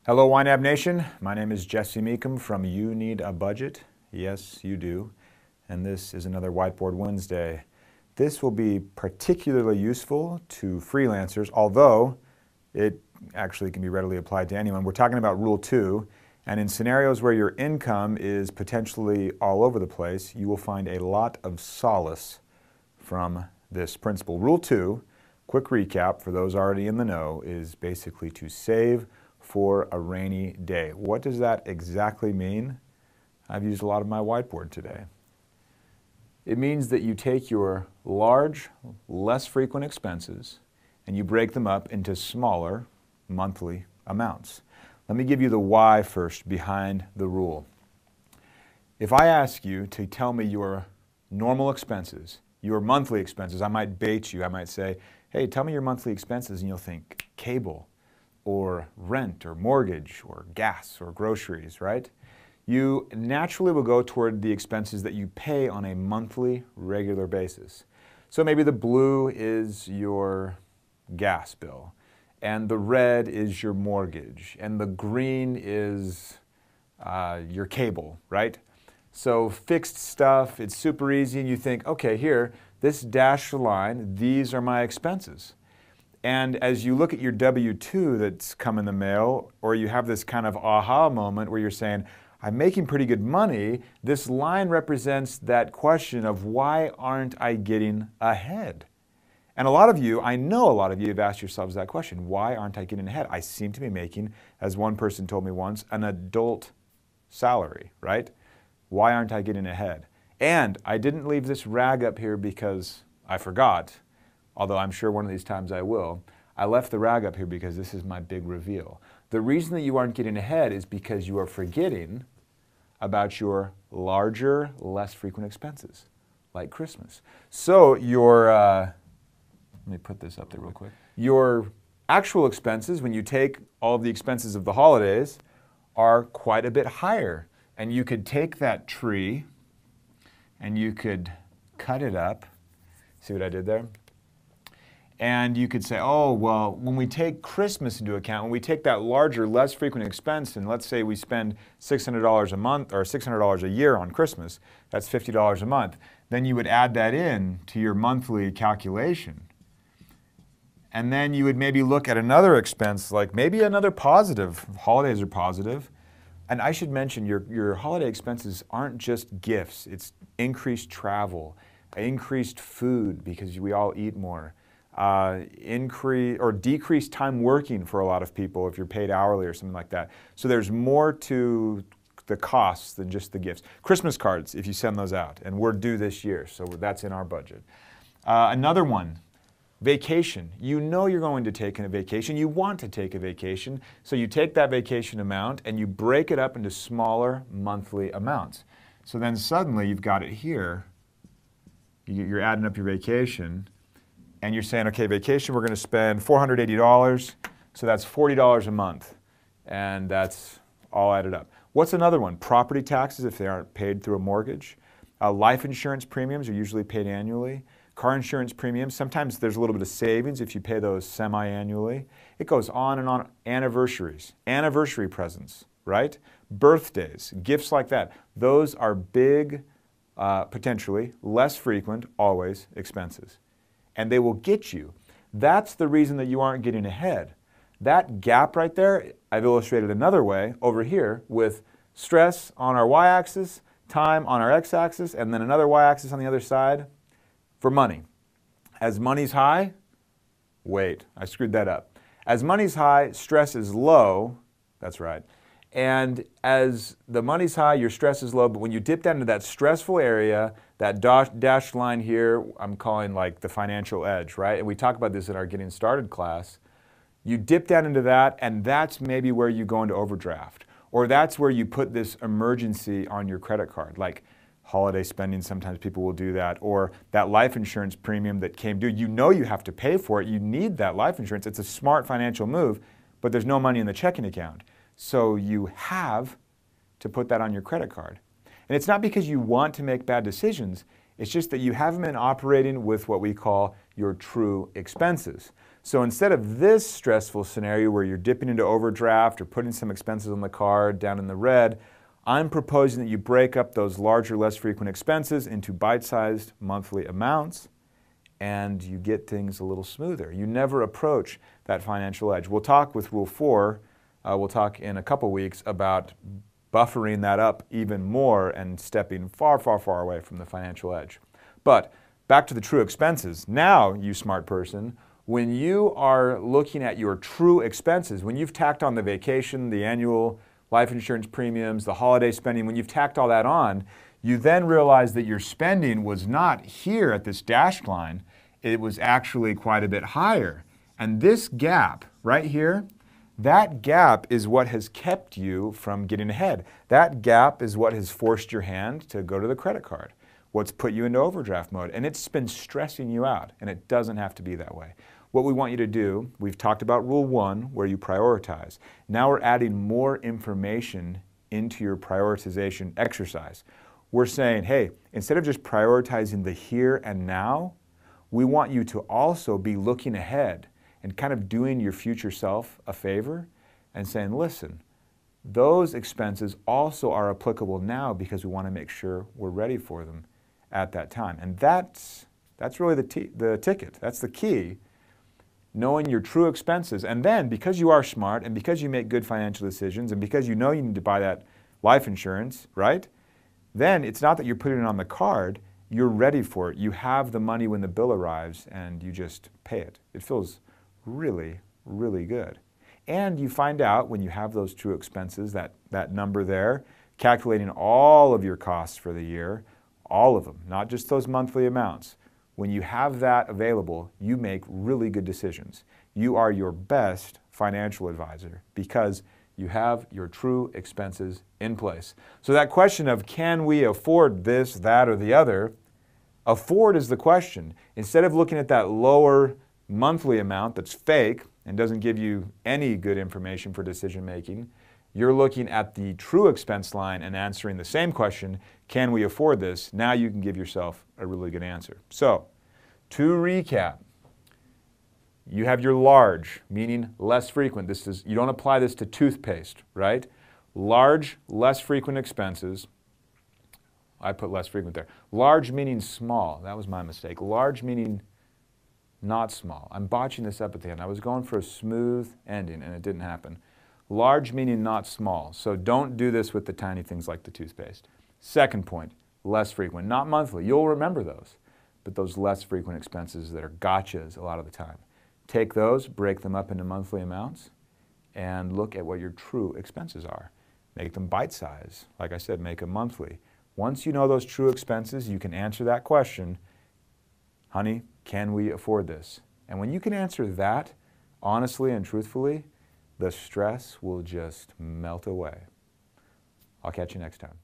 Hello YNAB Nation, my name is Jesse Meekum from You Need a Budget. Yes, you do. And this is another Whiteboard Wednesday. This will be particularly useful to freelancers, although it actually can be readily applied to anyone. We're talking about Rule 2, and in scenarios where your income is potentially all over the place, you will find a lot of solace from this principle. Rule 2, quick recap for those already in the know, is basically to save for a rainy day. What does that exactly mean? I've used a lot of my whiteboard today. It means that you take your large, less frequent expenses and you break them up into smaller monthly amounts. Let me give you the why first behind the rule. If I ask you to tell me your normal expenses, your monthly expenses, I might bait you. I might say, hey, tell me your monthly expenses, and you'll think cable, or rent, or mortgage, or gas, or groceries, right? You naturally will go toward the expenses that you pay on a monthly, regular basis. So maybe the blue is your gas bill, and the red is your mortgage, and the green is your cable, right? So fixed stuff, it's super easy, and you think, okay, here, this dashed line, these are my expenses. And as you look at your W-2 that's come in the mail, or you have this kind of aha moment where you're saying, I'm making pretty good money, this line represents that question of why aren't I getting ahead? And a lot of you, I know a lot of you have asked yourselves that question, why aren't I getting ahead? I seem to be making, as one person told me once, an adult salary, right? Why aren't I getting ahead? And I didn't leave this rag up here because I forgot, although I'm sure one of these times I will. I left the rag up here because this is my big reveal. The reason that you aren't getting ahead is because you are forgetting about your larger, less frequent expenses, like Christmas. So your, let me put this up there real quick. Your actual expenses, when you take all of the expenses of the holidays, are quite a bit higher. And you could take that tree and you could cut it up. See what I did there? And you could say, oh, well, when we take Christmas into account, when we take that larger, less frequent expense, and let's say we spend $600 a month or $600 a year on Christmas, that's $50 a month, then you would add that in to your monthly calculation. And then you would maybe look at another expense, like maybe another positive. Holidays are positive. And I should mention your holiday expenses aren't just gifts. It's increased travel, increased food because we all eat more. Increase or decrease time working for a lot of people if you're paid hourly or something like that. So there's more to the costs than just the gifts. Christmas cards, if you send those out, and we're due this year, so that's in our budget. Another one, vacation. You know you're going to take a vacation. You want to take a vacation, so you take that vacation amount and you break it up into smaller monthly amounts. So then suddenly you've got it here. You're adding up your vacation. And you're saying, okay, vacation, we're going to spend $480, so that's $40 a month. And that's all added up. What's another one? Property taxes, if they aren't paid through a mortgage. Life insurance premiums are usually paid annually. Car insurance premiums, sometimes there's a little bit of savings if you pay those semi-annually. It goes on and on. Anniversaries, anniversary presents, right? Birthdays, gifts like that. Those are big, potentially less frequent, always expenses. And they will get you. That's the reason that you aren't getting ahead. That gap right there, I've illustrated another way over here with stress on our y-axis, time on our x-axis, and then another y-axis on the other side for money. As money's high, wait, I screwed that up. As money's high, stress is low, that's right. And as the money's high, your stress is low, but when you dip down into that stressful area, that dashed line here, I'm calling like the financial edge, right? And we talk about this in our Getting Started class. You dip down into that, and that's maybe where you go into overdraft. Or that's where you put this emergency on your credit card, like holiday spending, sometimes people will do that. Or that life insurance premium that came due, you know you have to pay for it. You need that life insurance. It's a smart financial move, but there's no money in the checking account. So you have to put that on your credit card. And it's not because you want to make bad decisions, it's just that you haven't been operating with what we call your true expenses. So instead of this stressful scenario where you're dipping into overdraft or putting some expenses on the card down in the red, I'm proposing that you break up those larger, less frequent expenses into bite-sized monthly amounts, and you get things a little smoother. You never approach that financial edge. We'll talk with Rule 4, we'll talk in a couple weeks about buffering that up even more and stepping far, far, far away from the financial edge. But back to the true expenses. Now, you smart person, when you are looking at your true expenses, when you've tacked on the vacation, the annual life insurance premiums, the holiday spending, when you've tacked all that on, you then realize that your spending was not here at this dashed line, it was actually quite a bit higher. And this gap right here, that gap is what has kept you from getting ahead. That gap is what has forced your hand to go to the credit card, what's put you into overdraft mode. And it's been stressing you out, and it doesn't have to be that way. What we want you to do, we've talked about Rule 1, where you prioritize. Now we're adding more information into your prioritization exercise. We're saying, hey, instead of just prioritizing the here and now, we want you to also be looking ahead and kind of doing your future self a favor and saying, listen, those expenses also are applicable now because we want to make sure we're ready for them at that time. And that's really the ticket. That's the key, knowing your true expenses. And then because you are smart and because you make good financial decisions and because you know you need to buy that life insurance, right? Then it's not that you're putting it on the card, you're ready for it. You have the money when the bill arrives and you just pay it. It feels really, really good. And you find out when you have those true expenses, that number there, calculating all of your costs for the year, all of them, not just those monthly amounts. When you have that available, you make really good decisions. You are your best financial advisor because you have your true expenses in place. So that question of can we afford this, that, or the other, afford is the question. Instead of looking at that lower monthly amount that's fake and doesn't give you any good information for decision making, you're looking at the true expense line and answering the same question, can we afford this? Now you can give yourself a really good answer. So, to recap, you have your large, meaning less frequent. You don't apply this to toothpaste, right? Large, less frequent expenses. I put less frequent there. Large meaning small. That was my mistake. Large meaning not small. I'm botching this up at the end. I was going for a smooth ending and it didn't happen. Large meaning not small. So don't do this with the tiny things like the toothpaste. Second point, less frequent. Not monthly. You'll remember those. But those less frequent expenses that are gotchas a lot of the time. Take those, break them up into monthly amounts, and look at what your true expenses are. Make them bite-sized. Like I said, make them monthly. Once you know those true expenses, you can answer that question, honey, can we afford this? And when you can answer that honestly and truthfully, the stress will just melt away. I'll catch you next time.